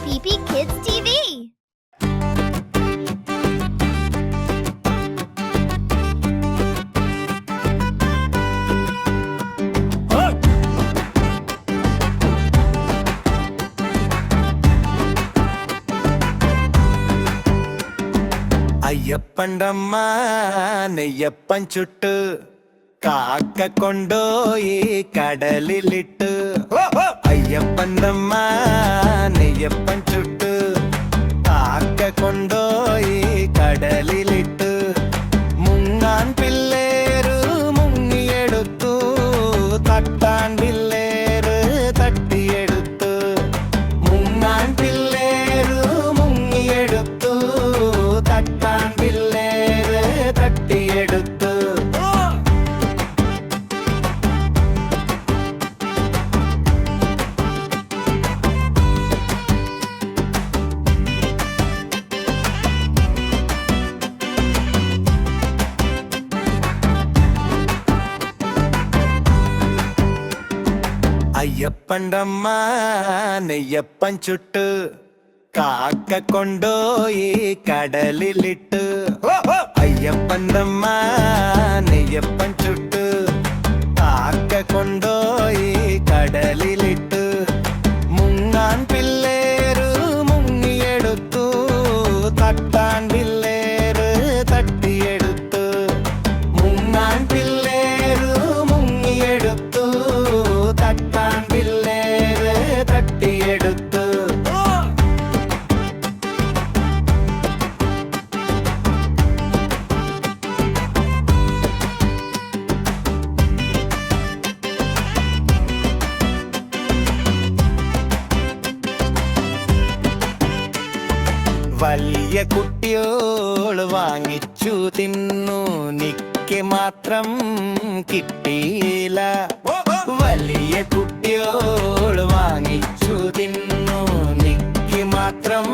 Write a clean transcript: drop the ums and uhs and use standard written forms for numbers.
PP Kids TV. അയ്യപ്പൻ്റമ്മ നെയ്യപ്പൻ ചുട്ട് കാക്ക കൊണ്ടോയി കടലിലിട്ട്. അയ്യപ്പൻ്റമ്മ നെയ്യപ്പൻ ചുട്ട് കാക്ക കൊണ്ടോയി കടലിലിട്ട്. മുങ്ങാൻ പിള്ളേര് മുങ്ങിയെടുത്തു, തട്ടാൻ പിള്ളേര് തട്ടിയെടുത്തു. മുങ്ങാൻ പിള്ളേര് മുങ്ങിയെടുത്തു, തട്ടാൻ പിള്ളേര് തട്ടിയെടുത്തു. അയ്യപ്പൻ്റമ്മ നെയ്യപ്പൻ ചുട്ട് കാക്ക കൊണ്ടോയി കടലിലിട്ട്. അയ്യപ്പൻ്റമ്മ നെയ്യപ്പൻ ചുട്ട് കാക്ക കൊണ്ടോയി കടലിലിട്ട്. മുങ്ങാൻ പിള്ളേര് മുങ്ങിയെടുത്തു, തട്ടാൻ പിള്ളേര് തട്ടിയെടുത്തു. മുങ്ങാൻ പിള്ളേര് മുങ്ങിയെടുത്തു, തട്ടാൻ പിള്ളേര് തട്ടിയെടുത്തു. വലിയ കുട്ടിയോള് വാങ്ങിച്ചു തിന്നു, നിക്ക് മാത്രം കിട്ടിയില്ല. വലിയ കുട്ടിയോള് വാങ്ങിച്ചു തിന്നു, നിക്ക് മാത്രം